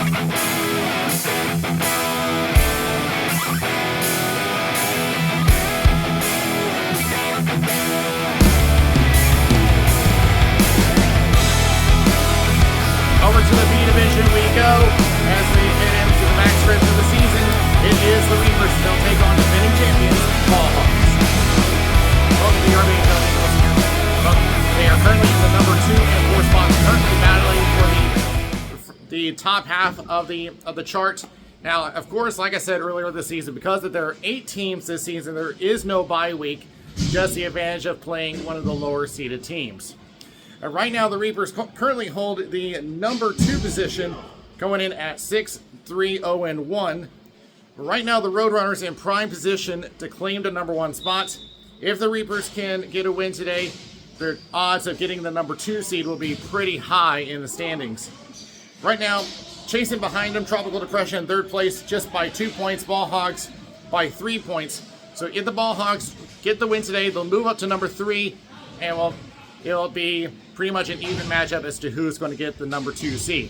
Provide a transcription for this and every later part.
Over to the B division we go as we head into the back stretch of the season. It is the Reapers. They'll take on defending champions, Hogs. Both of the RBHL Eagles here. They are currently in the number 2 and 4 spots, currently battling for the top half of the chart. Now, of course, like I said earlier this season, because there are 8 teams this season, there is no bye week. Just the advantage of playing one of the lower seeded teams. Right now, the Reapers currently hold the number 2 position, going in at 6-3-0-1. Right now, the Roadrunners in prime position to claim the number 1 spot. If the Reapers can get a win today, their odds of getting the number 2 seed will be pretty high in the standings. Right now, chasing behind them, Tropical Depression in 3rd place just by 2 points. Ball Hogs by 3 points. So if the Ball Hogs get the win today, they'll move up to number 3, and it'll be pretty much an even matchup as to who's going to get the number 2 seed.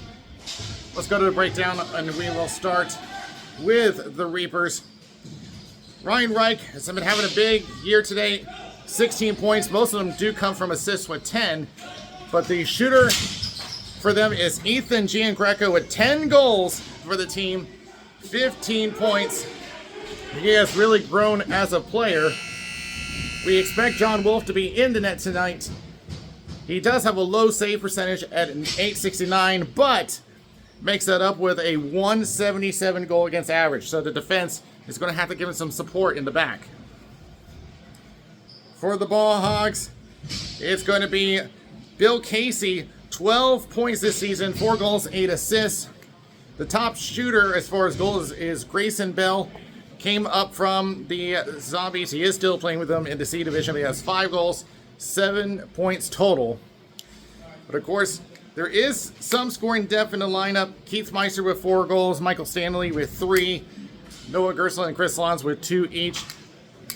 Let's go to the breakdown, and we will start with the Reapers. Ryan Reich has been having a big year today. 16 points. Most of them do come from assists with 10. But the shooter for them is Ethan Giangreco with 10 goals for the team. 15 points. He has really grown as a player. We expect John Wolf to be in the net tonight. He does have a low save percentage at an .869, but makes that up with a 177 goal against average. So the defense is going to have to give him some support in the back. For the Ball Hogs, it's going to be Bill Casey, 12 points this season, 4 goals, 8 assists. The top shooter as far as goals is Grayson Bell. Came up from the Zombies. He is still playing with them in the C division. He has 5 goals, 7 points total. But of course, there is some scoring depth in the lineup. Keith Meister with 4 goals, Michael Stanley with 3, Noah Gersler and Chris Lons with 2 each.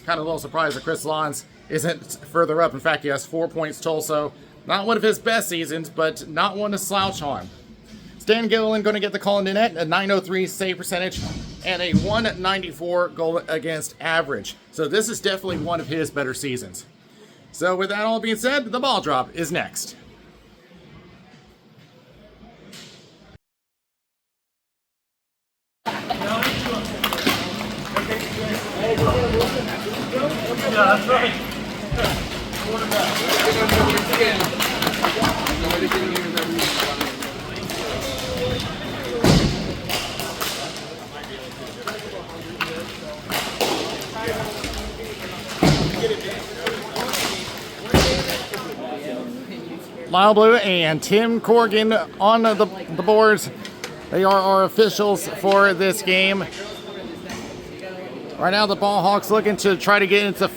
Kind of a little surprised that Chris Lons isn't further up. In fact, he has 4 points total, so not one of his best seasons, but not one to slouch on. Stan Gilliland going to get the call in the net, a .903 save percentage, and a .194 goal against average. So this is definitely one of his better seasons. So with that all being said, the ball drop is next. Yeah, that's right. Lyle Blue and Tim Corrigan on the boards. They are our officials for this game. Right now, the Ball Hawks looking to try to get into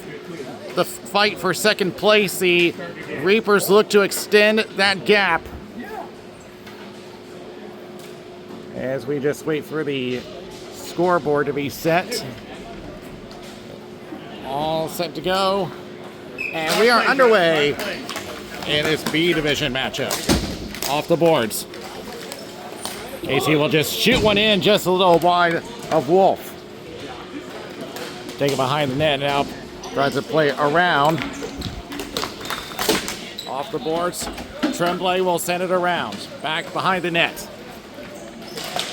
the fight for second place. The Reapers look to extend that gap. As we just wait for the scoreboard to be set. All set to go. And we are underway in this B division matchup. Off the boards. Casey will just shoot one in just a little wide of Wolf. Take it behind the net now. Tries to play around. Off the boards. Tremblay will send it around. Back behind the net.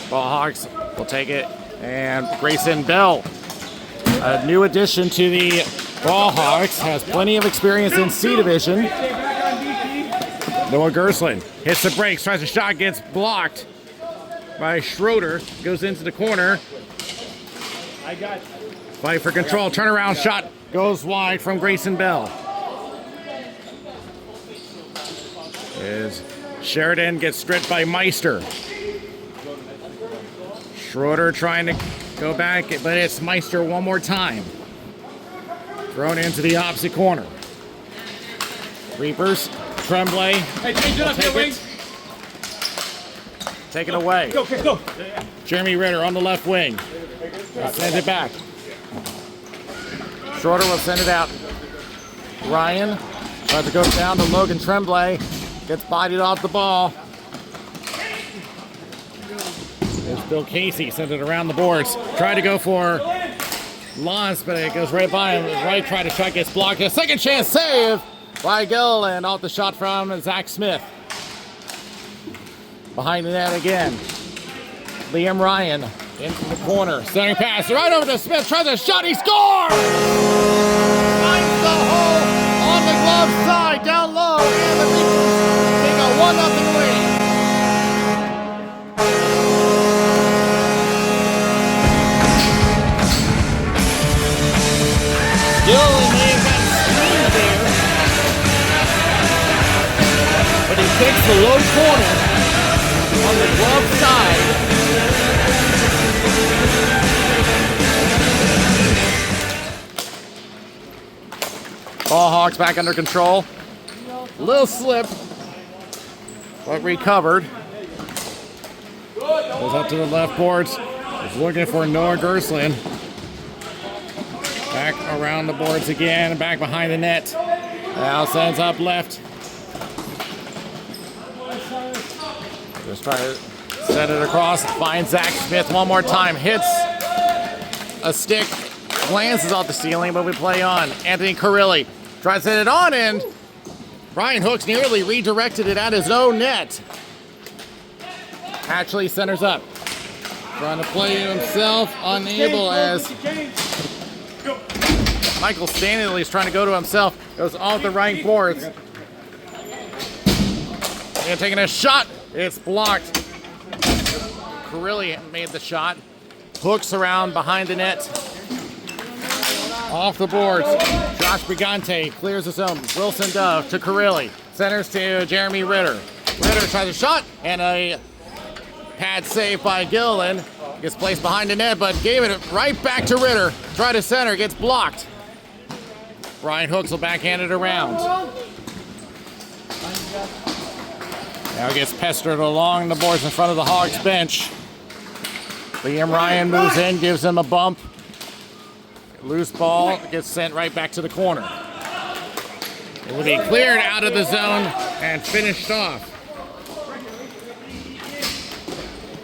Ball Hogs will take it. And Grayson Bell, a new addition to the Ball Hogs, has plenty of experience in C division. Noah Gersland hits the brakes, tries a shot, gets blocked by Schroeder. Goes into the corner. Fight for control, turnaround shot goes wide from Grayson Bell. As Sheridan gets stripped by Meister. Schroeder trying to go back, but it's Meister one more time. Thrown into the opposite corner. Reapers, Tremblay. Hey, change it up, take it away. Go. Jeremy Ritter on the left wing. Sends it back. Schroeder will send it out. Ryan tries to go down to Logan Tremblay. Gets bodied off the ball. There's Bill Casey, sent it around the boards. Tried to go for Lance, but it goes right by him. Right, try to shot, gets blocked. A second chance save by Gill, and off the shot from Zach Smith. Behind the net again. Liam Ryan into the corner. Centering pass right over to Smith. Tries a shot. He scores! Finds the hole on the glove side, down low, and the Reapers take a 1-0 lead. Gill may have got screwed there, but he takes the low corner on the glove side. Ball Hogs back under control. Little slip, but recovered. Goes up to the left boards. He's looking for Noah Gerstlin. Back around the boards again, back behind the net. Now sends up left. Just try to set it across. Finds Zach Smith one more time. Hits a stick. Glances off the ceiling, but we play on. Anthony Carilli tries to set it on, and Brian Hooks nearly redirected it at his own net. Actually centers up. Trying to play himself, unable as Michael Stanley is trying to go to himself. Goes off the right boards. And taking a shot. It's blocked. Carilli made the shot. Hooks around behind the net. Off the boards. Josh Brigante clears his own. Wilson Dove to Carilli. Centers to Jeremy Ritter. Ritter tries a shot, and a pad save by Gillen. Gets placed behind the net, but gave it right back to Ritter. Try to center, gets blocked. Brian Hooks will backhand it around. Now gets pestered along the boards in front of the Hogs bench. Liam Ryan moves in, gives him a bump. Loose ball gets sent right back to the corner. It will be cleared out of the zone and finished off.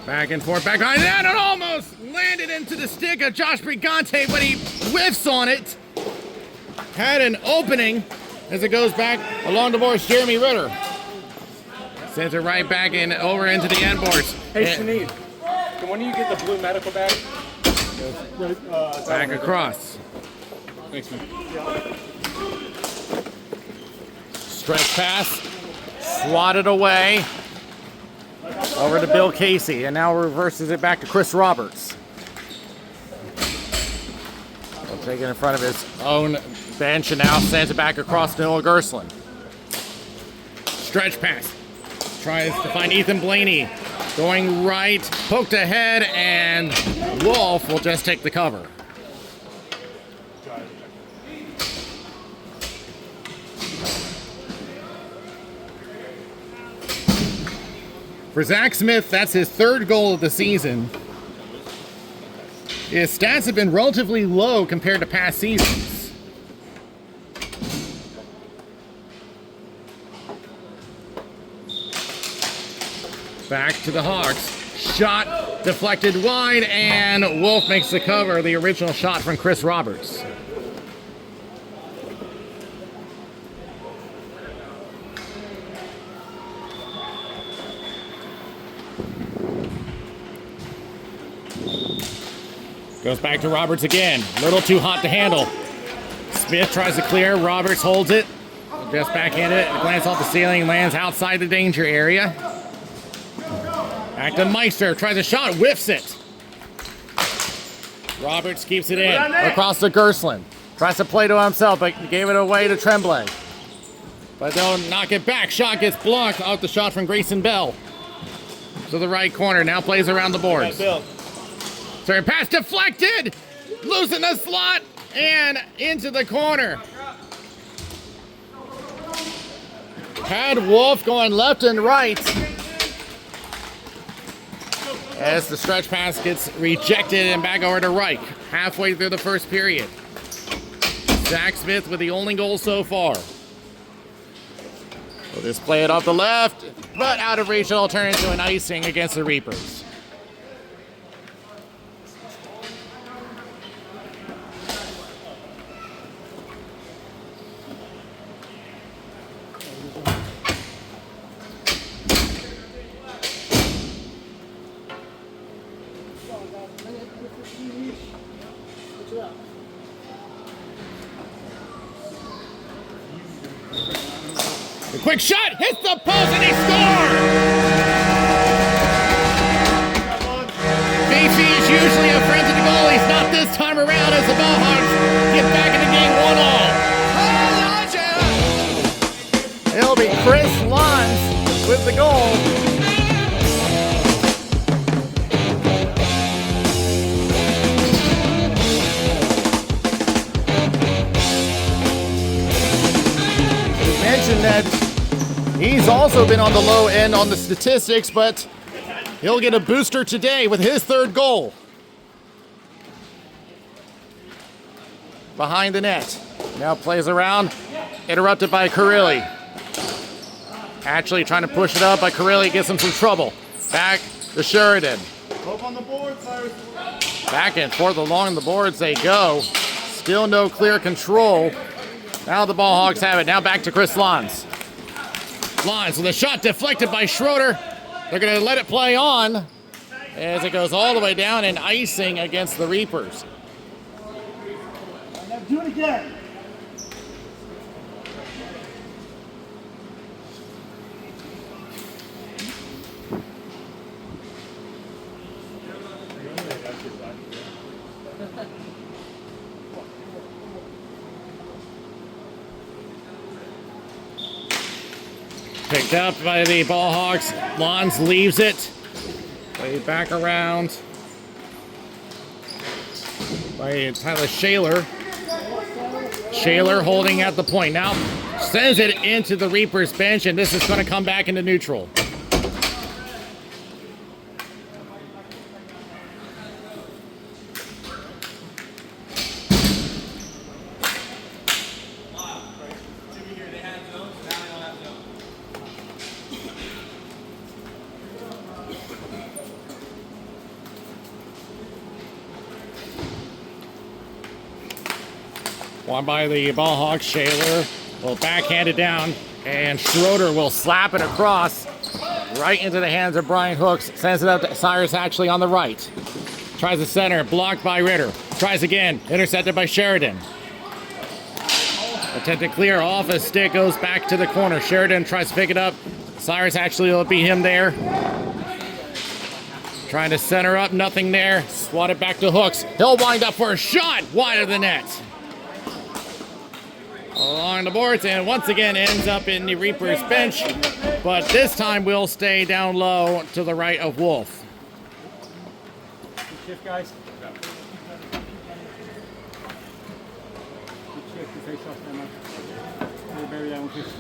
Back and forth, back behind that, and almost landed into the stick of Josh Brigante, but he whiffs on it. Had an opening as it goes back along the boards. Jeremy Ritter sends it right back in over into the end boards. Hey, Sinead, can one of you get the blue medical bag? Back across. Thanks, man. Stretch pass, swatted away. Over to Bill Casey, and now reverses it back to Chris Roberts. He'll take it in front of his own bench, and now sends it back across to Noah Gerstlin. Stretch pass. Tries to find Ethan Blaney. Going right, poked ahead, and Wolf will just take the cover. For Zach Smith, that's his third goal of the season. His stats have been relatively low compared to past seasons. Back to the Hogs. Shot deflected wide, and Wolf makes the cover. The original shot from Chris Roberts. Goes back to Roberts again. A little too hot to handle. Smith tries to clear. Roberts holds it. Just backhanded it. Glance off the ceiling. Lands outside the danger area. Back to Meister. Tries a shot. Whiffs it. Roberts keeps it in. Across to Gerstlin. Tries to play to himself, but gave it away to Tremblay. But they'll knock it back. Shot gets blocked off the shot from Grayson Bell. To the right corner. Now plays around the boards. Third pass deflected, losing the slot, and into the corner. Had Wolf going left and right as the stretch pass gets rejected and back over to Reich. Halfway through the first period. Zach Smith with the only goal so far. We'll just play it off the left, but out of reach. It'll turn into an icing against the Reapers. The quick shot hits the post and he scores! Beefy is usually a friend to the goalies, not this time around as the Ballhogs get back in the game 1-all. It'll be Chris Lons with the goal. Mentioned that he's also been on the low end on the statistics, but he'll get a booster today with his third goal. Behind the net. Now plays around, interrupted by Carilli. Actually trying to push it up, but Carilli gets him some trouble. Back to Sheridan. Hope on the board, Cyrus. Back and forth along the boards they go. Still no clear control. Now the Ballhogs have it. Now back to Chris Lons. Lons with a shot deflected by Schroeder. They're going to let it play on as it goes all the way down and icing against the Reapers. Now do it again. Picked up by the Ballhogs. Lons leaves it. Way back around by Tyler Shaler. Shaler holding at the point. Now sends it into the Reapers bench, and this is going to come back into neutral. One by the Ballhogs. Shaler will backhand it down, and Schroeder will slap it across right into the hands of Brian Hooks. Sends it up to Cyrus Hatchley on the right. Tries the center, blocked by Ritter. Tries again, intercepted by Sheridan. Attempt to clear off his stick, goes back to the corner. Sheridan tries to pick it up. Cyrus Hatchley will beat him there. Trying to center up, nothing there. Swatted back to Hooks. He'll wind up for a shot wide of the net. Along the boards, and once again ends up in the Reapers bench, but this time will stay down low to the right of Wolf. Good shift, guys. Good shift. Good face off there, man. Bury that one, please.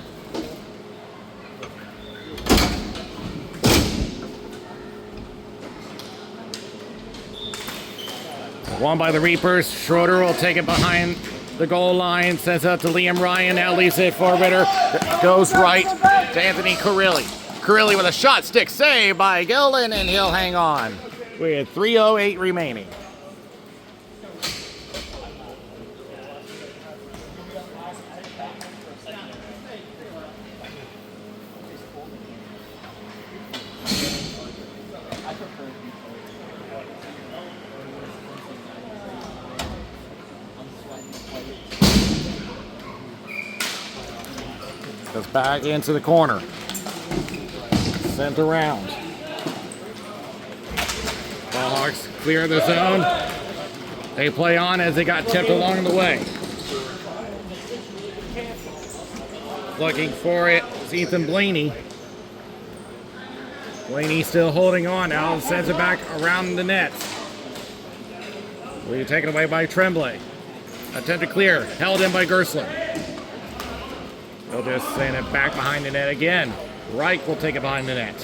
One by the Reapers. Schroeder will take it behind the goal line, sends it up to Liam Ryan, now leaves it for Ritter. Goes right to Anthony Carilli. Carilli with a shot, stick save by Gillen, and he'll hang on with 3:08 remaining. Goes back into the corner. Sent around. Ballhogs clear the zone. They play on as they got tipped along the way. Looking for it is Ethan Blaney. Blaney still holding on now. Sends it back around the net. Will be taken away by Tremblay. Attempt to clear. Held in by Gersler. They'll just send it back behind the net again. Reich will take it behind the net.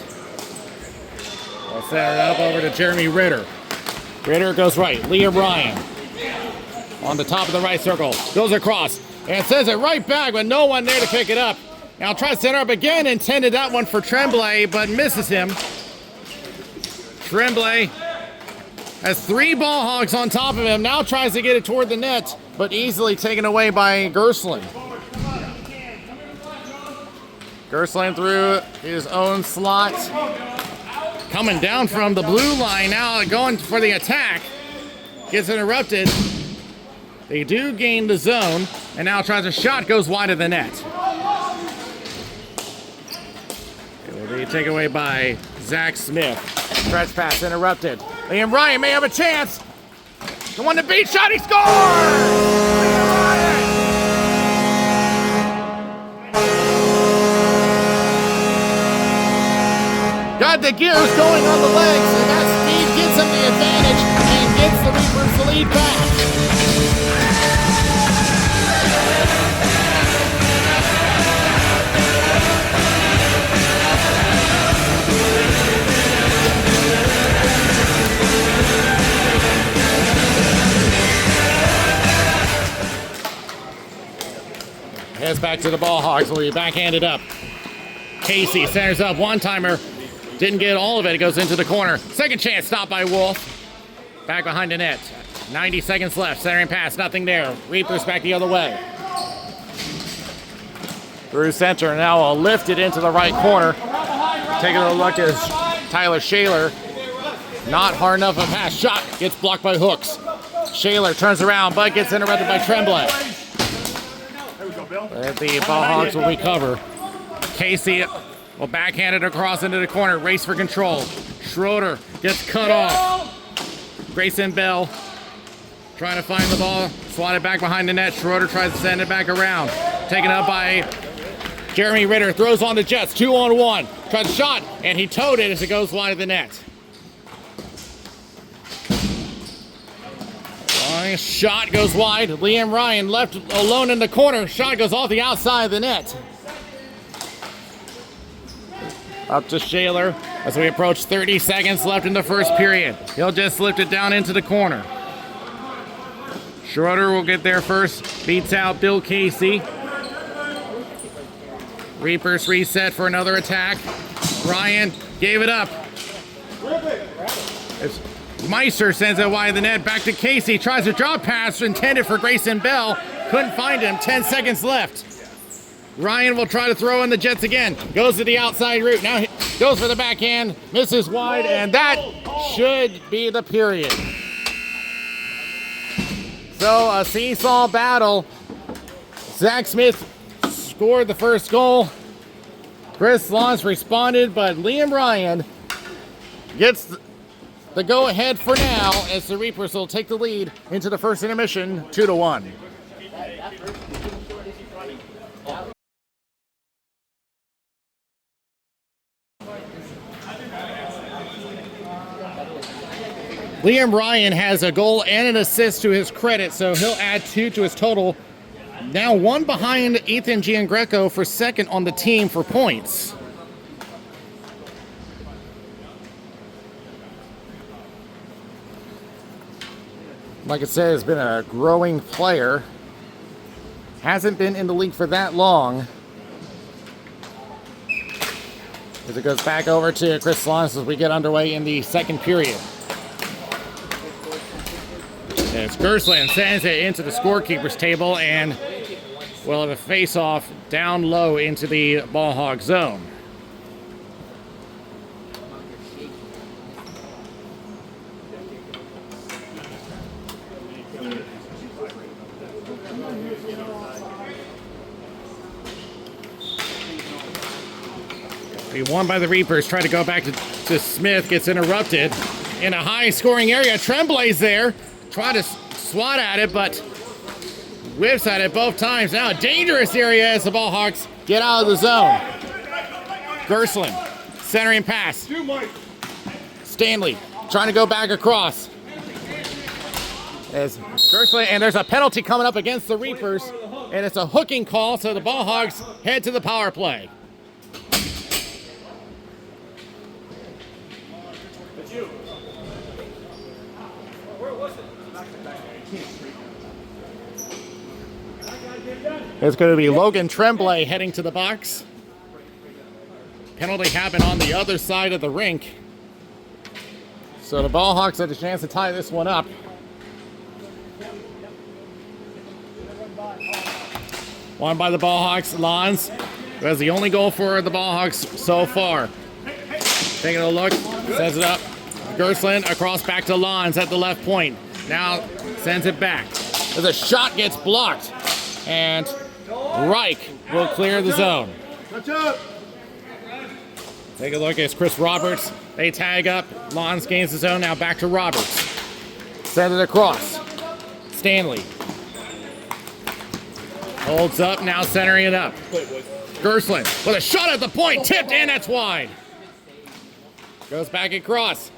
They'll set it up over to Jeremy Ritter. Ritter goes right. Liam Ryan on the top of the right circle. Goes across and sends it right back with no one there to pick it up. Now tries to center up again. Intended that one for Tremblay, but misses him. Tremblay has 3 Ballhogs on top of him. Now tries to get it toward the net, but easily taken away by Gerstlin. Gerstlin through his own slot. Coming down from the blue line now, going for the attack. gets interrupted. They do gain the zone, and now tries a shot, goes wide of the net. It will be taken away by Zach Smith. Stretch pass interrupted. Liam Ryan may have a chance. The one to beat shot, he scores! Liam Ryan! Got the gears going on the legs, and that speed gives him the advantage and gets the Reapers the lead back. Heads back to the ball hogs. Will be backhanded up. Casey centers up one-timer. Didn't get all of it. It goes into the corner. Second chance, stopped by Wolf. Back behind the net. 90 seconds left. Centering pass, nothing there. Reapers back the other way. Through center, now lifted into the right corner. Taking a look at Tyler Shaler. Not hard enough of a pass. Shot gets blocked by Hooks. Shaler turns around, but gets interrupted by Tremblay. The ball hogs will recover. Casey will backhand it across into the corner. Race for control. Schroeder gets cut off. Grayson Bell trying to find the ball. Swatted back behind the net. Schroeder tries to send it back around. Taken up by Jeremy Ritter. Throws on the Jets. 2-on-1. Tries a shot, and he towed it as it goes wide of the net. Shot goes wide. Liam Ryan left alone in the corner. Shot goes off the outside of the net. Up to Shaler as we approach 30 seconds left in the first period. He'll just lift it down into the corner. Schroeder will get there first. Beats out Bill Casey. Reapers reset for another attack. Ryan gave it up. Meister sends it wide of the net. Back to Casey. Tries a drop pass intended for Grayson Bell. Couldn't find him. 10 seconds left. Ryan will try to throw in the Jets again. Goes to the outside route. Now he goes for the backhand. Misses wide, and that should be the period. So a seesaw battle. Zach Smith scored the first goal. Chris Lawrence responded, but Liam Ryan gets the go-ahead for now as the Reapers will take the lead into the first intermission, 2-1. Liam Ryan has a goal and an assist to his credit, so he'll add 2 to his total. Now 1 behind Ethan Giangreco for second on the team for points. Like I said, has been a growing player. Hasn't been in the league for that long. As it goes back over to Chris Lawrence as we get underway in the second period. As Gersland sends it into the scorekeeper's table and will have a face-off down low into the ball hog zone. He won by the Reapers. Try to go back to Smith. Gets interrupted in a high-scoring area. Tremblay's there. Try to swat at it, but whiffs at it both times. Now a dangerous area as the ball hawks get out of the zone. Gersland centering pass. Stanley trying to go back across. As Gersland, and there's a penalty coming up against the Reapers, and it's a hooking call, so the ball hogs head to the power play. It's going to be Logan Tremblay heading to the box. Penalty happened on the other side of the rink. So the ball hawks had a chance to tie this one up. Won by the ball hawks. Lons, who has the only goal for the ball hawks so far. Taking a look, sets it up. Gersland across back to Lons at the left point. Now sends it back. The shot gets blocked, and Reich will clear the zone. Take a look at Chris Roberts. They tag up. Lons gains the zone. Now back to Roberts. Send it across. Stanley holds up. Now centering it up. Gerstlin with a shot at the point. Tipped in. That's wide. Goes back across.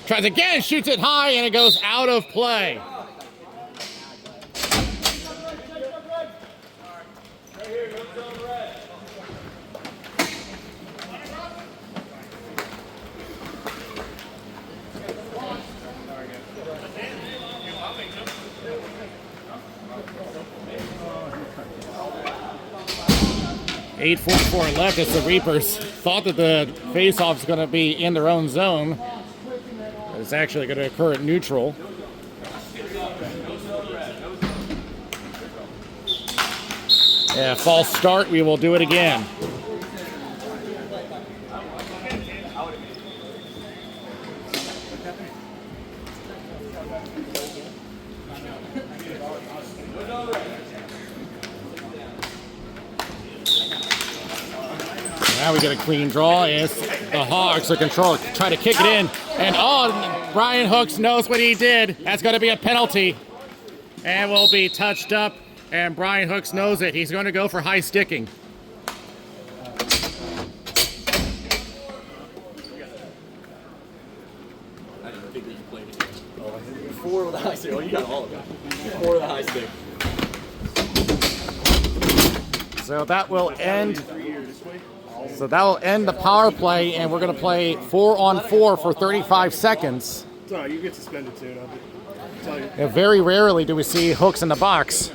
Tries again. Shoots it high, and it goes out of play. .844 left as the Reapers thought that the face-off is going to be in their own zone. It's actually going to occur at neutral. Yeah, false start. We will do it again. Now we get a clean draw as the Hogs, the controller, try to kick it in. And Brian Hooks knows what he did. That's going to be a penalty. And will be touched up. And Brian Hooks knows it. He's going to go for high sticking. Four with a high stick. Oh, you got all of them. Four with a high stick. So that will end. So that will end the power play, and we're going to play 4-on-4 for 35 seconds. Sorry, you get suspended too. I'll tell you. And very rarely do we see Hooks in the box.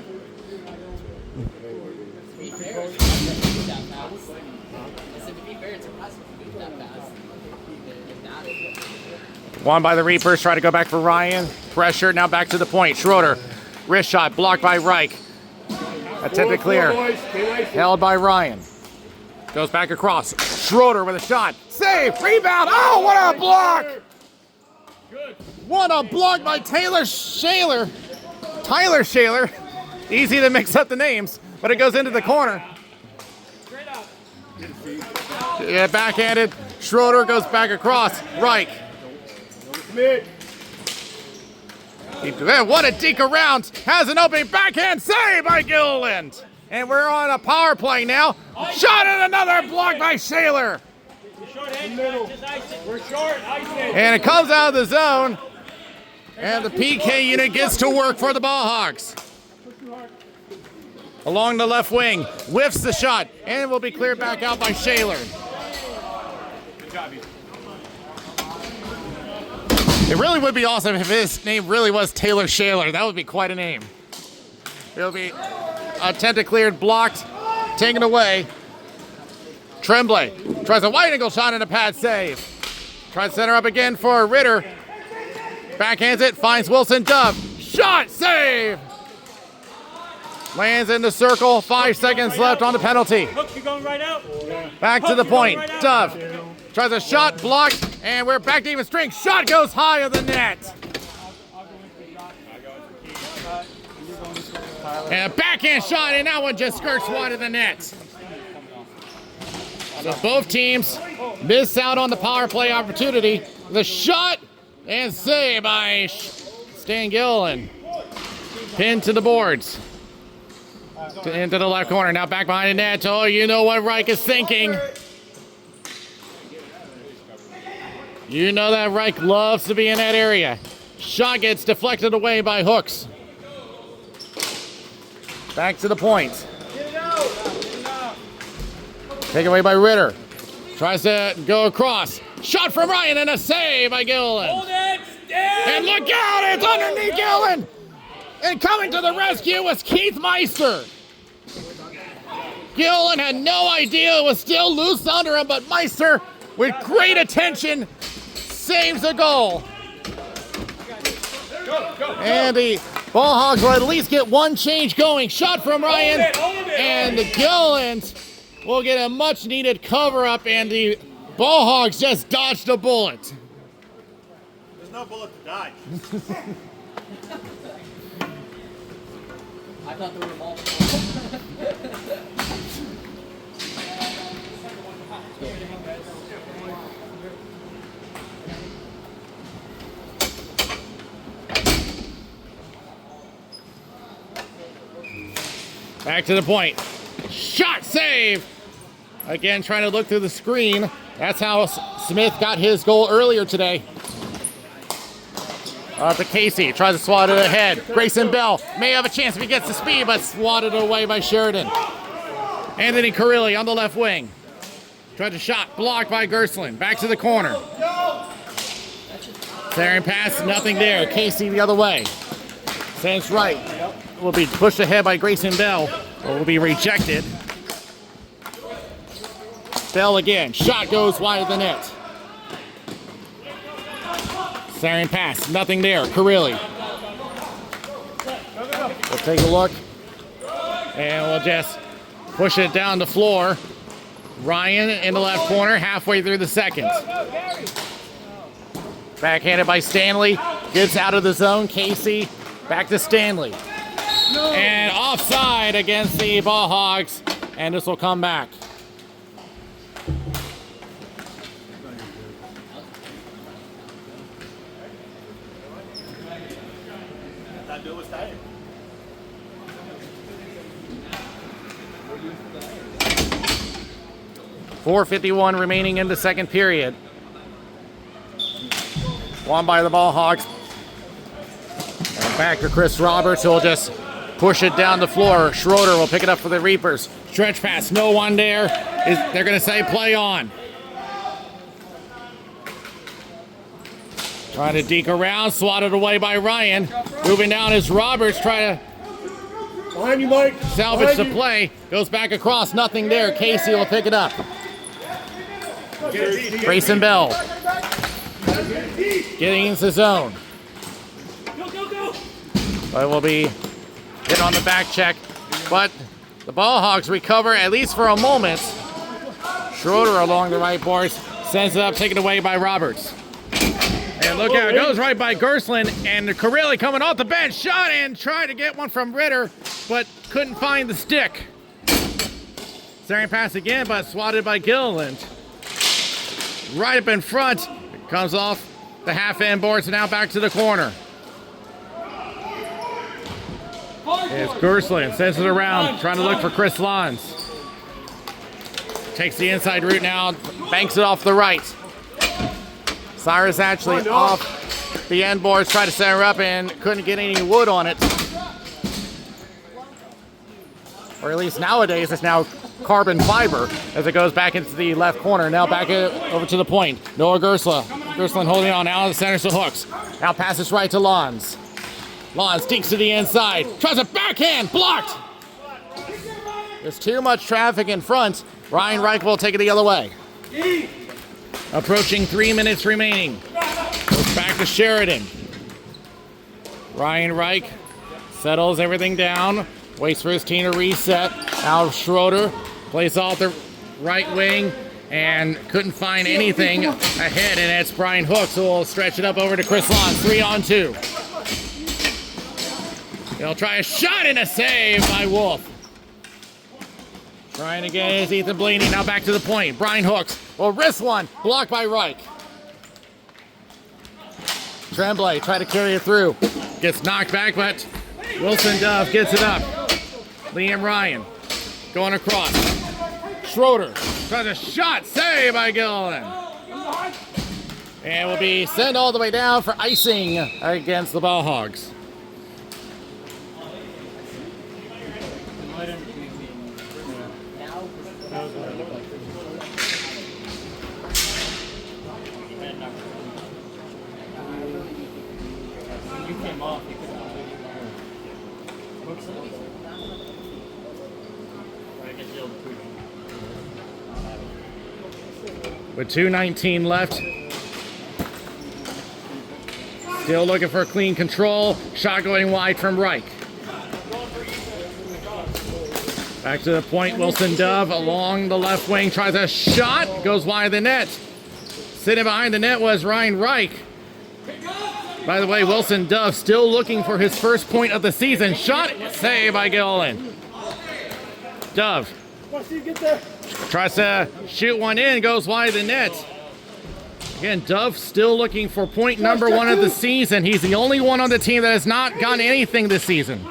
Won by the Reapers. Try to go back for Ryan. Pressure. Now back to the point. Schroeder. Wrist shot. Blocked by Reich. Attempted clear. Held by Ryan. Goes back across. Schroeder with a shot. Save. Rebound. Oh, what a block. What a block by Tyler Shaler. Easy to mix up the names, but it goes into the corner. Yeah, backhanded. Schroeder goes back across. Reich. What a deke around. Has an opening backhand save by Gilliland. And we're on a power play now. Shot and another block by Shaler. And it comes out of the zone. And the PK unit gets to work for the Ball Hogs. Along the left wing. Whiffs the shot. And will be cleared back out by Shaler. It really would be awesome if his name really was Taylor Shaler. That would be quite a name. It'll be attempted cleared, blocked, taken away. Tremblay tries a wide angle shot and a pad save. Tries to center up again for Ritter. Backhands it, finds Wilson Dove. Shot, save! Lands in the circle, 5 seconds left on the penalty. Hook, you going right out? Back to the point, Dove. Tries a shot, blocked, and we're back to even strength. Shot goes high of the net. And a backhand shot, and that one just skirts wide of the net. So both teams miss out on the power play opportunity. The shot and save by Stan Gilliland. Pinned to the boards. Into the left corner, now back behind the net. Oh, you know what Reich is thinking. You know that Reich loves to be in that area. Shot gets deflected away by Hooks. Back to the point. Taken away by Ritter. Tries to go across. Shot from Ryan and a save by Gilliland. Hold it, And look out, it's underneath Gilliland. And coming to the rescue was Keith Meister. Gilliland had no idea it was still loose under him, but Meister, with great attention, saves the goal. And the Ball Hogs will at least get one change going. Shot from Ryan, and the Gilliland will get a much-needed cover-up, and the Ball Hogs just dodged a bullet. There's no bullet to dodge. I thought there were multiple. Back to the point. Shot save! Again, trying to look through the screen. That's how Smith got his goal earlier today. Up to Casey, tries to swat it ahead. Grayson Bell may have a chance if he gets the speed, but swatted away by Sheridan. Anthony Carilli on the left wing. Tried to shot, blocked by Gerslin. Back to the corner. Staring pass, nothing there. Casey the other way. Sends right. Will be pushed ahead by Grayson Bell, or will be rejected. Bell again. Shot goes wide of the net. Staring pass, nothing there. Carilli. We'll take a look. And we'll just push it down the floor. Ryan in the left corner, halfway through the second. Backhanded by Stanley. Gets out of the zone. Casey back to Stanley. And offside against the Ball Hogs. And this will come back. That bill was tired. .451 remaining in the second period. Won by the Ball Hogs. And back to Chris Roberts, who will just push it down the floor. Schroeder will pick it up for the Reapers. Stretch pass, no one there. They're going to say play on. Trying to deke around, swatted away by Ryan. Moving down is Roberts, trying to Behind you, Mike. salvage the play. Goes back across, nothing there. Casey will pick it up. Grayson Bell getting into the zone. But will be hit on the back check. But the Ball Hogs recover, at least for a moment. Schroeder along the right boards, sends it up, taken away by Roberts. And look out, it goes right by Gerslin, and Carilli coming off the bench, shot and tried to get one from Ritter, but couldn't find the stick. Staring pass again, but swatted by Gilliland. Right up in front, it comes off the half-end boards, and now back to the corner. It's Gerslin, sends it around, trying to look for Chris Lons. Takes the inside route now, banks it off the right. Cyrus actually off the end boards, tried to center up and couldn't get any wood on it. Or at least nowadays it's now carbon fiber as it goes back into the left corner. Now back over to the point. Noah Gerslin holding on now to the center to Hooks. Now passes right to Lons. Lons deeks to the inside. Tries a backhand, blocked. There's too much traffic in front. Ryan Reich will take it the other way. Approaching 3 minutes remaining. Goes back to Sheridan. Ryan Reich settles everything down. Waits for his team to reset. Now Schroeder plays off the right wing and couldn't find anything ahead. And it's Brian Hooks who will stretch it up over to Chris Lons. 3-on-2. He'll try a shot and a save by Wolf. Trying again is Ethan Blaney. Now back to the point. Brian Hooks will wrist one. Blocked by Reich. Tremblay tried to carry it through. Gets knocked back, but Wilson Dove gets it up. Liam Ryan going across. Schroeder tries a shot. Save by Gilliland. And will be sent all the way down for icing against the Ball Hogs. With 2:19 left. Still looking for a clean control. Shot going wide from Reich. Back to the point, Wilson Dove along the left wing. Tries a shot, goes wide of the net. Sitting behind the net was Ryan Reich. By the way, Wilson Dove still looking for his first point of the season. Shot, save by Gillen. Dove tries to shoot one in, goes wide of the net. Again, Dove still looking for point number 1 of the season. He's the only one on the team that has not gotten anything this season.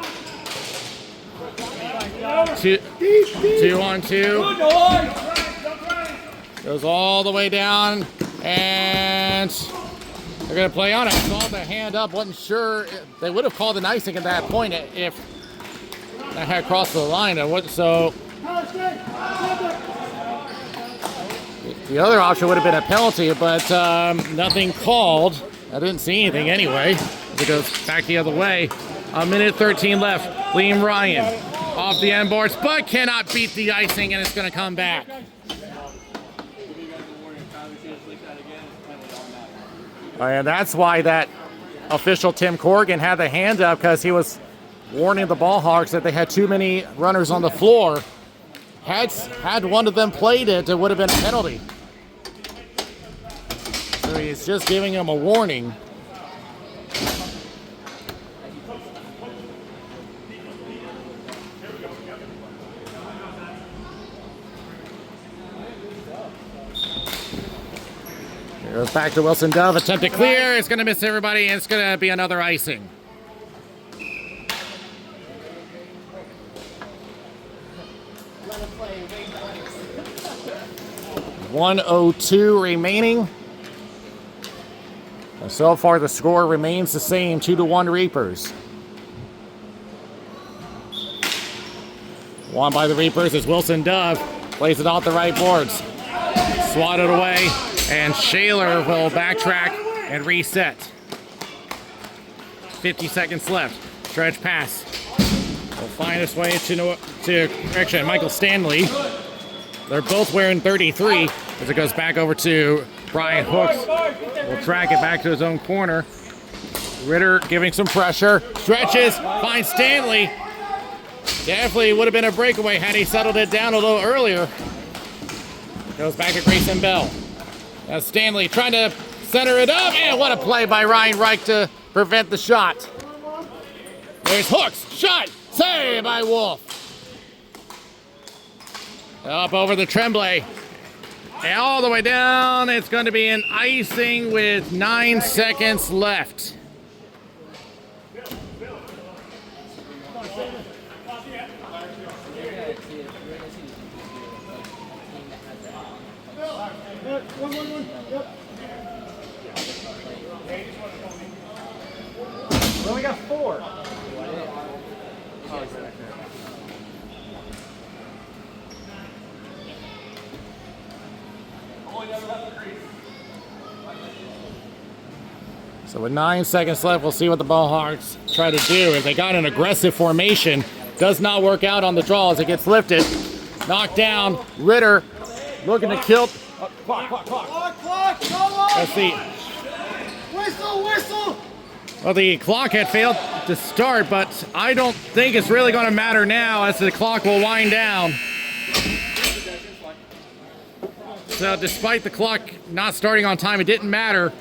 2-on-2. Goes all the way down, and they're going to play on it. Saw the hand up, wasn't sure. They would have called an icing at that point if that had crossed the line. So the other option would have been a penalty, but nothing called. I didn't see anything anyway. It goes back the other way. 1:13 left. Liam Ryan off the end boards, but cannot beat the icing, and it's going to come back. And that's why that official Tim Corrigan had the hand up, because he was warning the Ball Hogs that they had too many runners on the floor. Had one of them played it, it would have been a penalty. So he's just giving him a warning. Goes back to Wilson Dove, attempt to clear. It's going to miss everybody, and it's going to be another icing. 1:02 remaining. And so far, the score remains the same, 2-1 Reapers. Won by the Reapers as Wilson Dove plays it off the right boards. Swatted away, and Shaler will backtrack and reset. 50 seconds left. Stretch pass. Will find its way to correction. Michael Stanley. They're both wearing 33 as it goes back over to Brian Hooks. Will track it back to his own corner. Ritter giving some pressure. Stretches, finds Stanley. Definitely would have been a breakaway had he settled it down a little earlier. Goes back to Grayson Bell. Now Stanley trying to center it up. And what a play by Ryan Reich to prevent the shot. There's Hooks. Shot. Save by Wolf. Up over the Tremblay. And all the way down. It's going to be an icing with 9 seconds left. We only got 4. So with 9 seconds left, we'll see what the Ball Hogs try to do. If they got an aggressive formation, does not work out on the draw as it gets lifted. Knocked down. Ritter looking to kill. Clock. Let's see. Whistle! Well, the clock had failed to start, but I don't think it's really going to matter now as the clock will wind down. So despite the clock not starting on time, it didn't matter.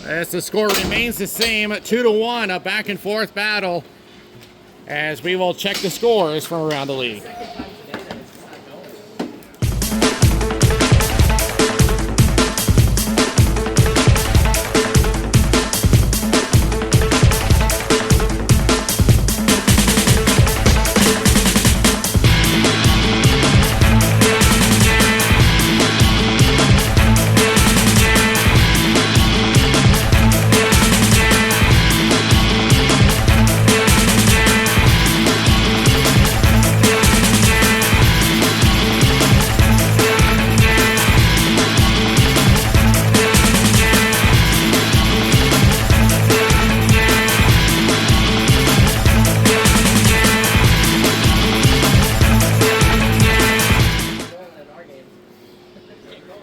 As the score remains the same, 2-1, a back and forth battle, as we will check the scores from around the league.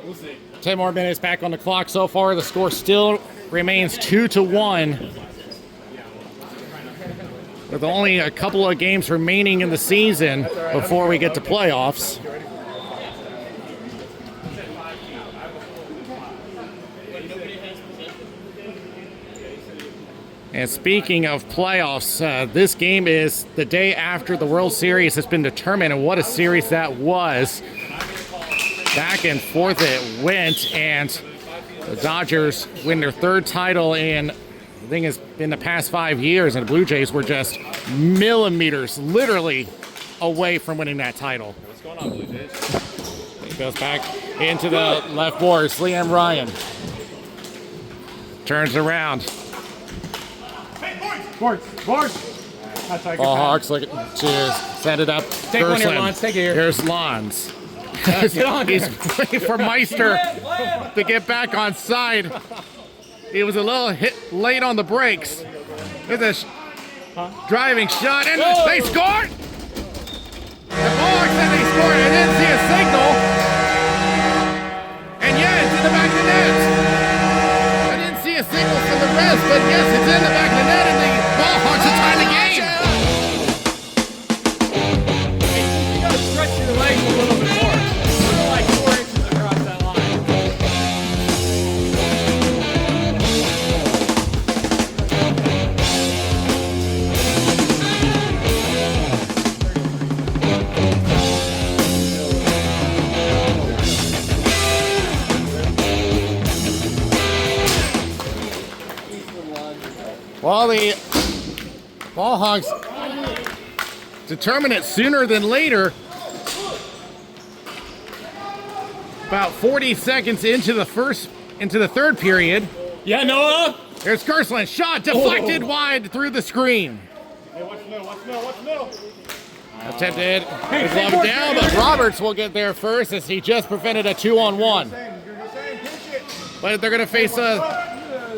We'll see. 10 more minutes back on the clock. So far, the score still remains 2-1. With only a couple of games remaining in the season before we get to playoffs. And speaking of playoffs, this game is the day after the World Series has been determined, and what a series that was. Back and forth it went, and the Dodgers win their 3rd title in, I think it's been the past 5 years, and the Blue Jays were just millimeters, literally, away from winning that title. What's going on, Blue Jays? He goes back into the left boards. Liam Ryan turns around. Boards. That's like Ball Hogs looking to send it up. Take one here, Lons. Take it here. Here's Lons. Get on He's there. waiting for Meister to get back on side. He was a little hit late on the brakes. With a driving shot, and they scored! The Hogs said they scored. I didn't see a signal. And yeah, it's in the back of the net. I didn't see a signal for the rest, but yes, it's in the back of the net, and the Ball Hogs are tying the game. You gotta stretch your legs a little bit more. You're like 4 inches across that line. Well, the Ball Hogs determine it sooner than later. About 40 seconds into the 3rd period. Yeah, Noah. There's Gersland, shot deflected wide through the screen. Hey, what's middle? Attempted to glove it down, but Roberts will get there first as he just prevented a 2-on-1. But they're going to face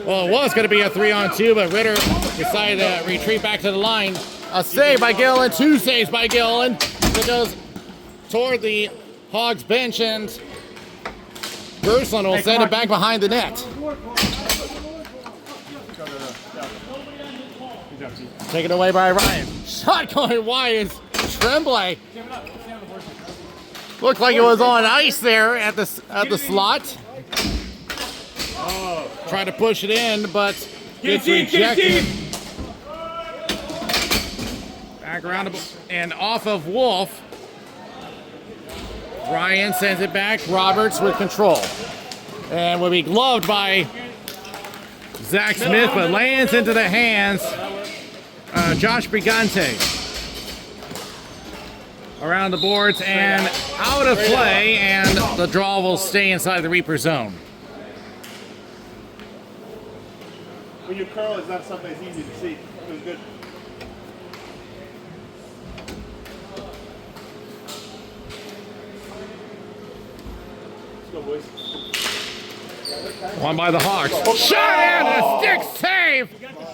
well, it was going to be a 3-on-2, but Ritter decided to retreat back to the line. A save by Gillen, 2 saves by Gillen. It goes toward the Hogs bench, and Gersland will send it back behind the net. Taken away by Ryan. Shot going wide is Tremblay. Looked like it was on ice there at the slot. Tried to push it in, but it's rejected. Back around and off of Wolf. Ryan sends it back. Roberts with control. And will be gloved by Zach Smith, but lands into the hands. Josh Brigante. Around the boards and out of play, and the draw will stay inside the Reaper zone. When you curl, it's not something that's easy to see. It was good. Let's go, boys. One by the Hogs. Shot and a stick save!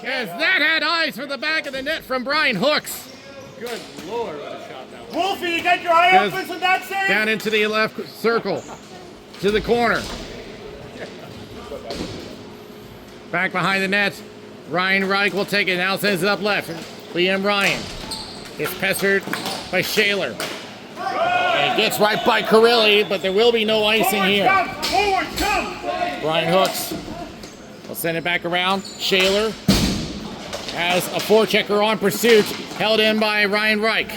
As that had eyes for the back of the net from Brian Hooks. Good Lord, what a shot that was. Wolfie, you got your eye Goes open with that save? down into the left circle. To the corner. Back behind the net. Ryan Reich will take it. Now sends it up left. Liam Ryan gets pestered by Shaler. And gets right by Carilli, but there will be no icing here. Forward, come! Brian Hooks will send it back around. Shaler has a forechecker on pursuit, held in by Ryan Reich.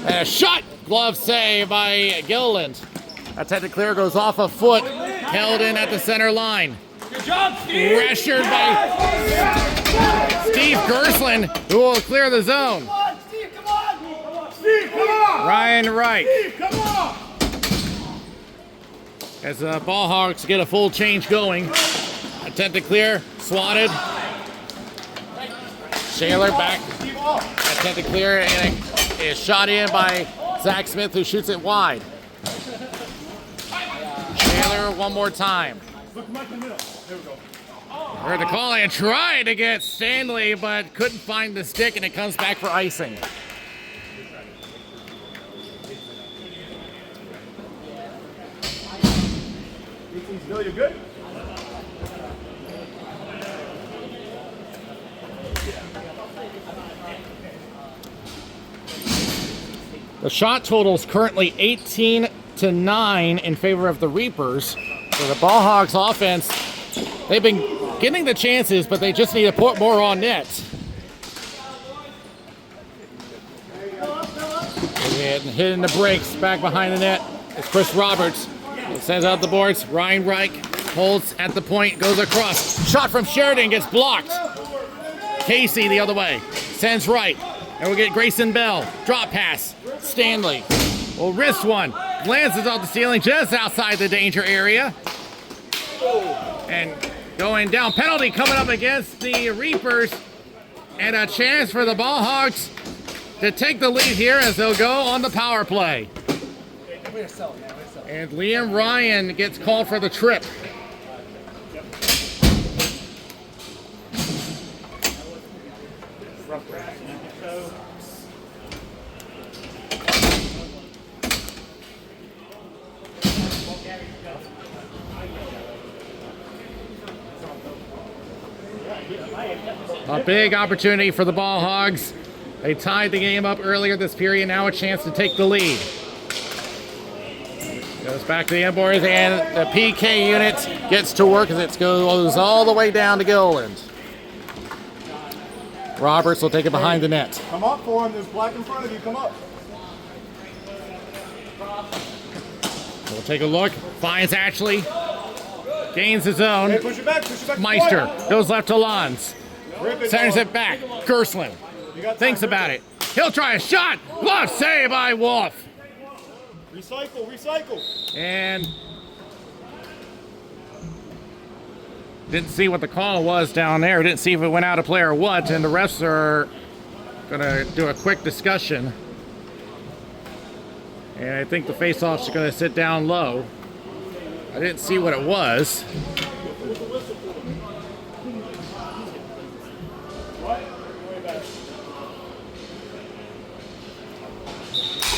And a shot, glove save by Gilliland. Attempt to clear, goes off a foot, held in at the center line. Good job, Steve. Pressured by Steve Gersland, who will clear the zone. Come on, Steve, come on! Steve, come on! Ryan Reich. Steve, come on! As the Ball Hogs get a full change going. Attempt to clear, swatted. Shaler back. Attempt to clear, and it is shot in by Zach Smith, who shoots it wide. Shaler one more time. Look, Mike in the middle. There we go. Heard the call and tried to get Stanley, but couldn't find the stick, and it comes back for icing. Bill, you good? The shot total is currently 18-9 in favor of the Reapers. So the Ball Hogs offense, they've been getting the chances, but they just need to put more on net. And hitting the brakes back behind the net is Chris Roberts. Sends out the boards. Ryan Reich holds at the point, goes across. Shot from Sheridan gets blocked. Casey the other way. Sends right. And we get Grayson Bell. Drop pass. Stanley will wrist one. Glances off the ceiling just outside the danger area. And going down. Penalty coming up against the Reapers. And a chance for the Ball Hogs to take the lead here as they'll go on the power play. And Liam Ryan gets called for the trip. A big opportunity for the Ball Hogs. They tied the game up earlier this period. Now a chance to take the lead. Goes back to the inboards, and the PK unit gets to work as it goes all the way down to Gilliland. Roberts will take it behind the net. Come up for him. There's black in front of you. Come up. We'll take a look. Finds Ashley. Gains his own. Hey, push it back. Push it back. Meister goes left to Lons. Centers it back. Gerstlin thinks about it. He'll try a shot. Glove save by Wolf. Recycle, recycle. And didn't see what the call was down there. Didn't see if it went out of play or what. And the refs are going to do a quick discussion. And I think the faceoffs are going to sit down low. I didn't see what it was.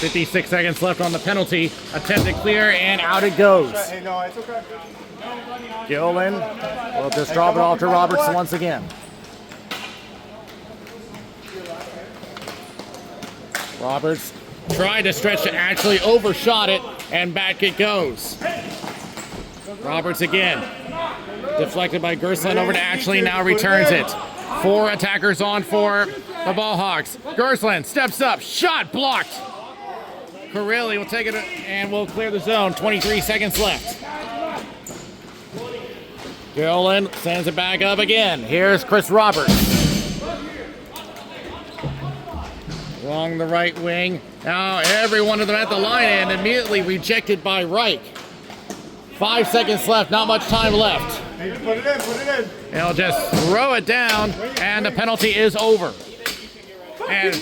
56 seconds left on the penalty. Attempted clear, and out it goes. Hey, no, it's okay. Gillen will just drop it off to Roberts once again. Roberts tried to stretch it, actually overshot it, and back it goes. Roberts again. Deflected by Gerstlin over to Ashley, now returns it. 4 attackers on for the Ball Hogs. Gerstlin steps up, shot blocked. Corelli will take it and will clear the zone. 23 seconds left. Gillen sends it back up again. Here's Chris Roberts. Along the right wing. Now every one of them at the line and immediately rejected by Reich. 5 seconds left, not much time left. Hey, put it in, put it in. They'll just throw it down and the penalty is over. And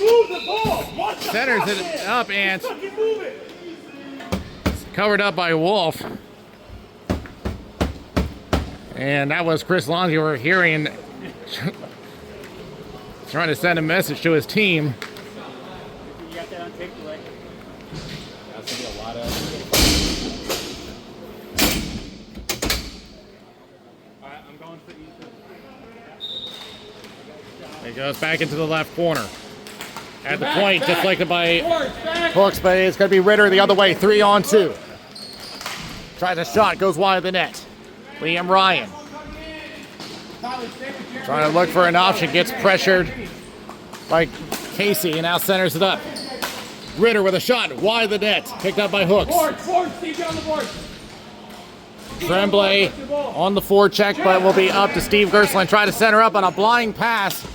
centers it up and it's covered up by Wolf. And that was Chris Lonzi we're hearing trying to send a message to his team. You got that on tape, right? That's gonna be a lot of. Alright, I'm going for you. It goes back into the left corner. At the point, deflected by Hooks, but it's going to be Ritter the other way, 3-on-2. Tries a shot, goes wide of the net. Liam Ryan. Trying to look for an option, gets pressured by Casey, and now centers it up. Ritter with a shot, wide of the net, picked up by Hooks. Tremblay on the forecheck, but will be up to Steve Gerstlin. Try to center up on a blind pass.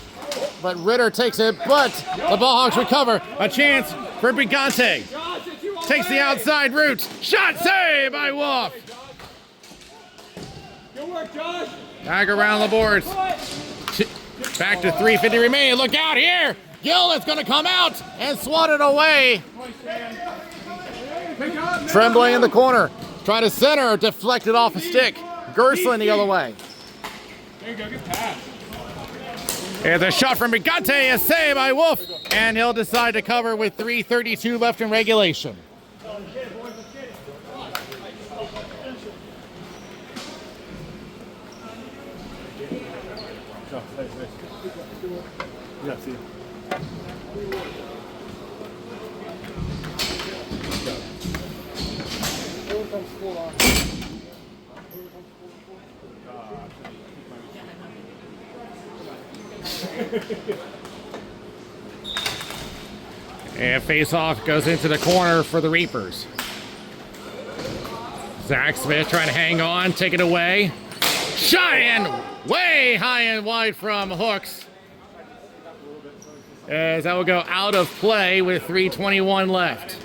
But Ritter takes it, but the Ball Hogs recover. A chance for Brigante. Takes the outside route. Shot save by Wolf. Good work, Josh. Back around the boards. Back to 3:50 remaining. Look out here. Gillen's going to come out and swat it away. Tremblay in the corner. Try to center, deflected off a stick. Gerstlin the other way. There you go, good pass. And the shot from Brigante is saved by Wolf, and he'll decide to cover with 3:32 left in regulation. Yeah, see. And face-off goes into the corner for the Reapers. Zach Smith trying to hang on, take it away. Shot in way high and wide from Hooks. As that will go out of play with 3:21 left.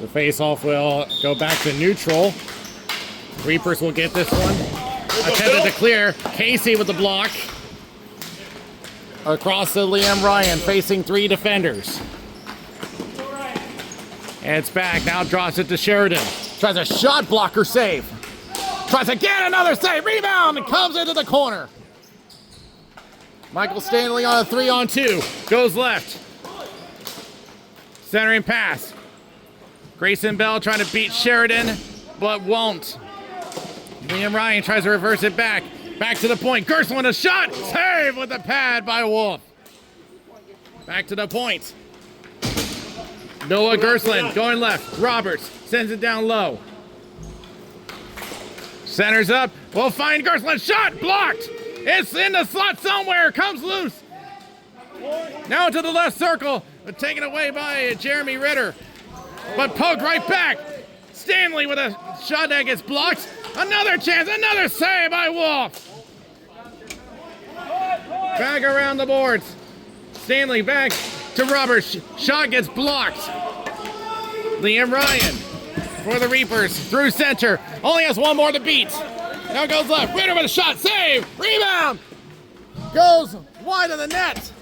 The face-off will go back to neutral. Reapers will get this one. Attempted to clear. Casey with the block. Across to Liam Ryan, facing 3 defenders. And it's back. Now drops it to Sheridan. Tries a shot blocker save. Tries again, another save. Rebound and comes into the corner. Michael Stanley on a 3-on-2. Goes left. Centering pass. Grayson Bell trying to beat Sheridan, but won't. Liam Ryan tries to reverse it back. Back to the point. Gerstlin a shot. Save with the pad by Wolf. Back to the point. Noah Gerstlin going left. Roberts sends it down low. Centers up. We'll find Gerstlin. Shot blocked. It's in the slot somewhere. Comes loose. Now to the left circle. But taken away by Jeremy Ritter. But poked right back. Stanley with a shot that gets blocked. Another chance. Another save by Wolf. Back around the boards. Stanley back to Roberts. Shot gets blocked. Liam Ryan for the Reapers through center. Only has one more to beat. Now goes left. Ritter with a shot. Save. Rebound. Goes wide of the net.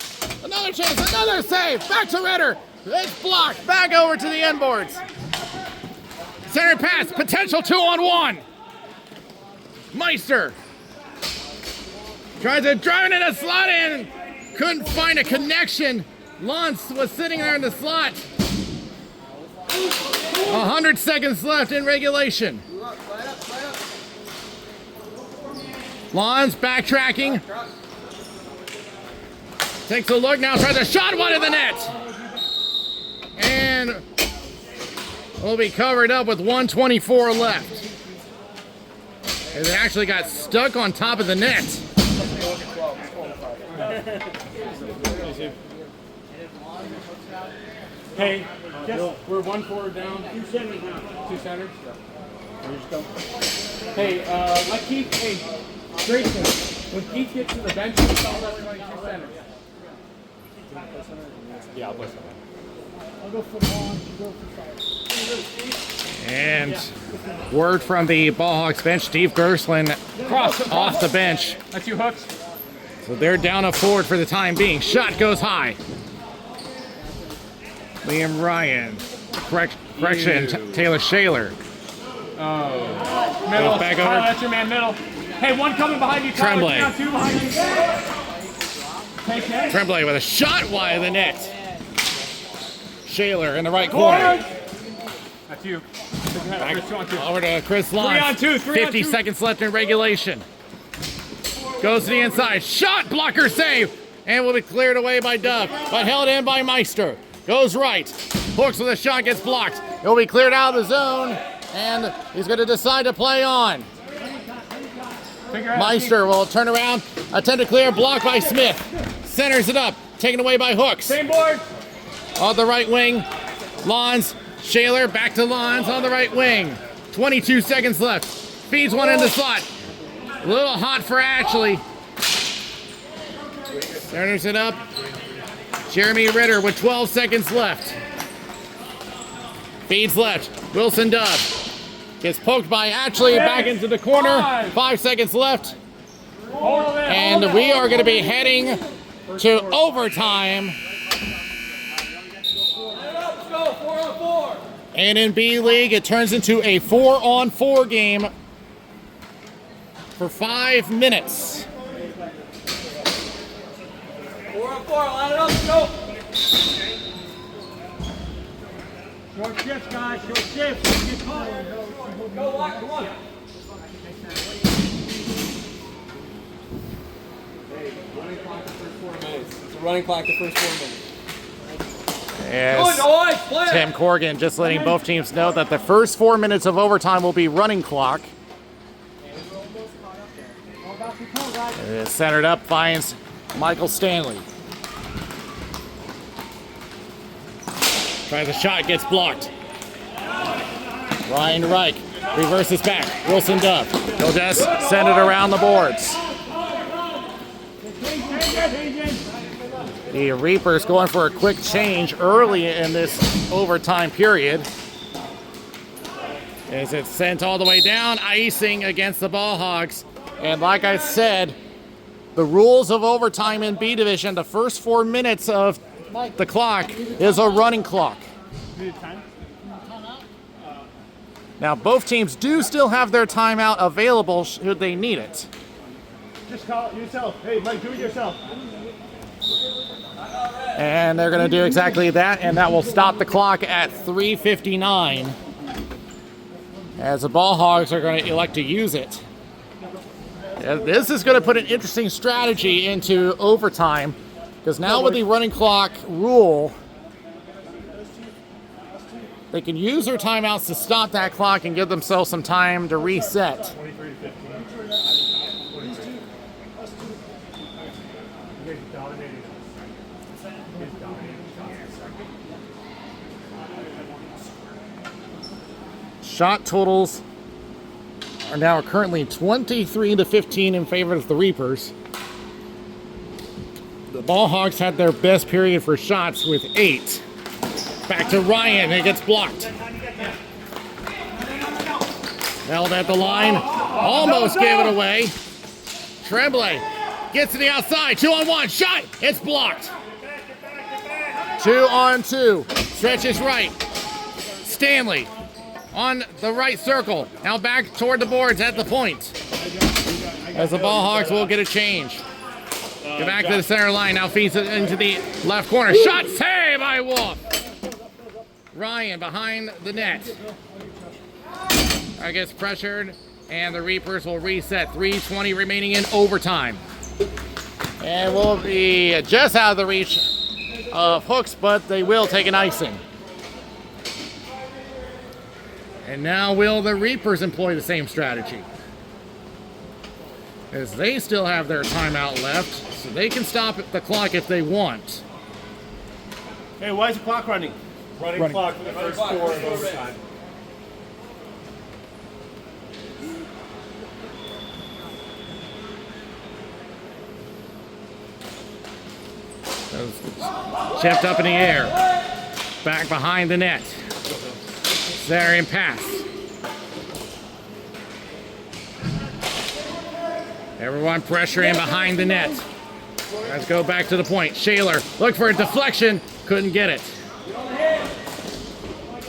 Another chance. Another save. Back to Ritter. It's blocked. Back over to the end boards. Center pass. Potential 2-on-1. Meister tries to drive it in a slot in. Couldn't find a connection. Lance was sitting there in the slot. 100 seconds left in regulation. Lance backtracking. Takes a look now. Tries a shot wide of the net. And will be covered up with 1:24 left. It actually got stuck on top of the net. Hey, we're 1 forward down. 2 centers now. 2 centers. Hey, let Keith. Hey, Grayson. When Keith gets to the bench, he's all everybody 2 centers. Yeah, I'll play center. I'll go for long. Go for 5. And word from the Ballhawks bench, Steve Gerstlin off the bench. That's you, Hooks. So they're down a forward for the time being. Shot goes high. Liam Ryan. Correction, Taylor Shaler. Oh. Middle. Goes back over. Tyler, that's your man, middle. Hey, one coming behind you. Tremblay. Tyler, 2 behind you. Hey, Tremblay with a shot wide of the net. Shaler in the right corner. That's you. Back over to Chris Lyon. 3 on 2. 50 seconds left in regulation. Goes to the inside. Shot blocker save. And will be cleared away by Dove. But held in by Meister. Goes right. Hooks with a shot. Gets blocked. It will be cleared out of the zone. And he's going to decide to play on. Meister will turn around. Attempt to clear. Blocked by Smith. Centers it up. Taken away by Hooks. Same board. On the right wing. Lons. Shaler back to Lons on the right wing. 22 seconds left. Feeds one in the slot. A little hot for Ashley. Centers it up. Jeremy Ritter with 12 seconds left. Feeds left. Wilson Dove. Gets poked by Ashley back into the corner. 5 seconds left. And we are going to be heading to overtime. And in B League, it turns into a 4-on-4 game for 5 minutes. 4-on-4, line it up, let's go. Short shift, guys, short shift. Get caught. Go, Lock, come on. 4 minutes. It's a running clock the first 4 minutes. Yes. Tim Corrigan just letting both teams know that the first 4 minutes of overtime will be running clock. It is centered up, finds Michael Stanley. Tries a shot, gets blocked. Ryan Reich reverses back. Wilson Dove. He'll just send it around the boards. The Reapers going for a quick change early in this overtime period. As it's sent all the way down, icing against the Ball Hogs. And like I said, the rules of overtime in B Division, the first 4 minutes of the clock is a running clock. Now both teams do still have their timeout available should they need it. Just call it yourself. Hey, Mike, do it yourself. And they're going to do exactly that, and that will stop the clock at 3:59 as the Ball Hogs are going to elect to use it. This is going to put an interesting strategy into overtime, because now with the running clock rule, they can use their timeouts to stop that clock and give themselves some time to reset. Shot totals are now currently 23-15 in favor of the Reapers. The Ball Hogs had their best period for shots with 8. Back to Ryan, it gets blocked. Held at the line, almost gave it away. Tremblay gets to the outside, 2-on-1, shot, it's blocked. 2-on-2, stretches right. Stanley on the right circle, now back toward the boards at the point. As the Ball Hogs will get a change. Get back to the center line, now feeds it into the left corner. Shot save by Wolf. Ryan behind the net. Gets pressured, and the Reapers will reset. 3:20 remaining in overtime. And will be just out of the reach of Hooks, but they will take an icing. And now will the Reapers employ the same strategy? As they still have their timeout left, so they can stop the clock if they want. Hey, why is the clock running? Running clock for the first 4 of overtime. Chipped up in the air. Back behind the net. Zarian pass. Everyone pressuring behind the net. Let's go back to the point. Shaler, look for a deflection. Couldn't get it.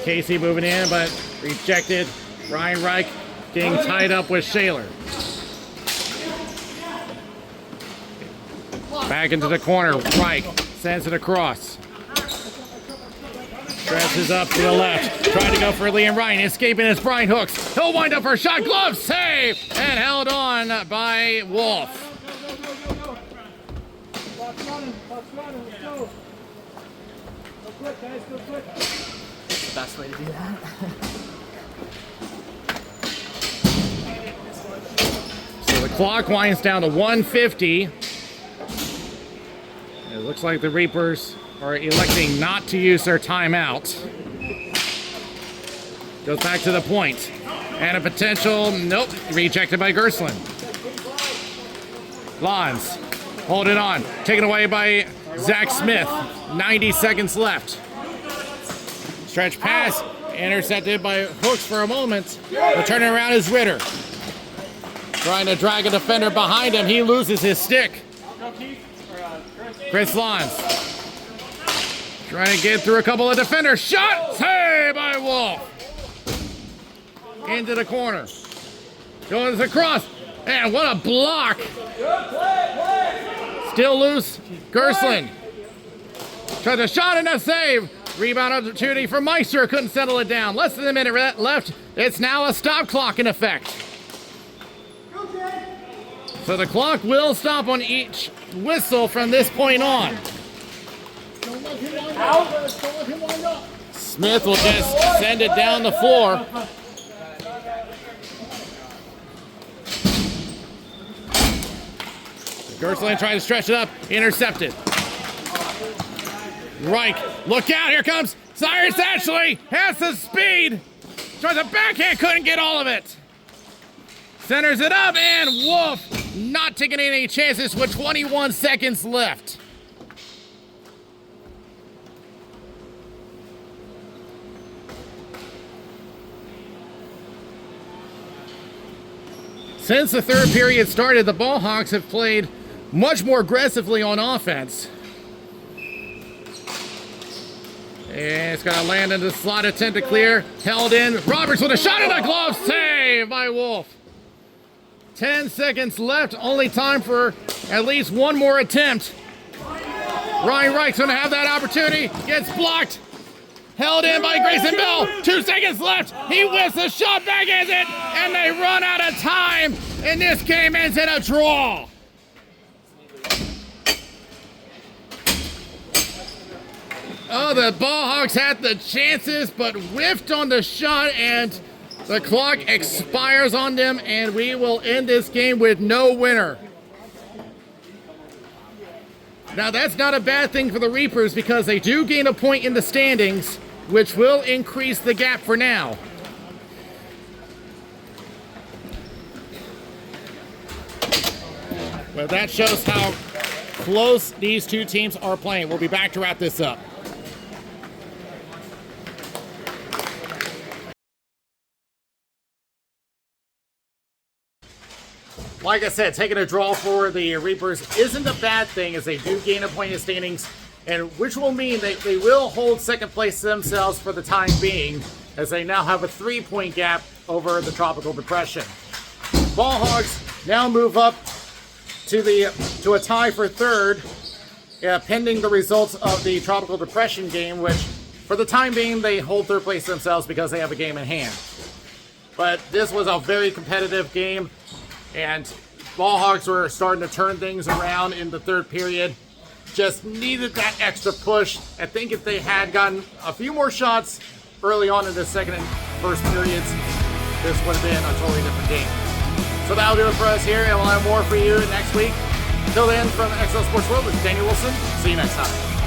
Casey moving in, but rejected. Ryan Reich getting tied up with Shaler. Back into the corner. Reich sends it across. Stretches up to the left. Trying to go for Liam Ryan. Escaping is Brian Hooks. He'll wind up for a shot. Glove save! And held on by Wolf. That's the best way to do that. So the clock winds down to 1:50. It looks like the Reapers are electing not to use their timeout. Goes back to the point. And a potential, nope, rejected by Gerslin. Lons, hold it on. Taken away by Zach Smith. 90 seconds left. Stretch pass, intercepted by Hooks for a moment. But turning around is Ritter. Trying to drag a defender behind him. He loses his stick. Chris Lons. Trying to get through a couple of defenders. Shot! Save by Wolf. Into the corner. Goes across. And what a block. Still loose. Gerslin. Tries a shot and a save. Rebound opportunity for Meister. Couldn't settle it down. Less than a minute left. It's now a stop clock in effect. So the clock will stop on each whistle from this point on. Smith will just send it down the floor. Gertzland trying to stretch it up, intercepted. Reich, look out, here comes Cyrus Ashley, has the speed. Tries a backhand, couldn't get all of it. Centers it up, and Wolf not taking any chances with 21 seconds left. Since the third period started, the Ball Hogs have played much more aggressively on offense. And it's gonna land into the slot, attempt to clear, held in. Roberts with a shot in the glove, save by Wolf. 10 seconds left, only time for at least one more attempt. Ryan Reich's gonna have that opportunity, gets blocked. Held in by Grayson Bell. 2 seconds left. He whiffs the shot, backhands it, and they run out of time. And this game ends in a draw. Oh, the Ball Hogs had the chances, but whiffed on the shot, and the clock expires on them, and we will end this game with no winner. Now, that's not a bad thing for the Reapers because they do gain a point in the standings, which will increase the gap for now. Well, that shows how close these two teams are playing. We'll be back to wrap this up. Like I said, taking a draw for the Reapers isn't a bad thing as they do gain a point in standings, and which will mean they will hold second place themselves for the time being, as they now have a 3-point gap over the Tropical Depression. Ball Hogs now move up to a tie for third, pending the results of the Tropical Depression game, which for the time being they hold third place themselves because they have a game in hand. But this was a very competitive game, and Ball Hogs were starting to turn things around in the third period. Just needed that extra push. I think if they had gotten a few more shots early on in the second and first periods, this would have been a totally different game. So that'll do it for us here, and we'll have more for you next week. Until then, from XL Sports World, this is Daniel Wilson. See you next time.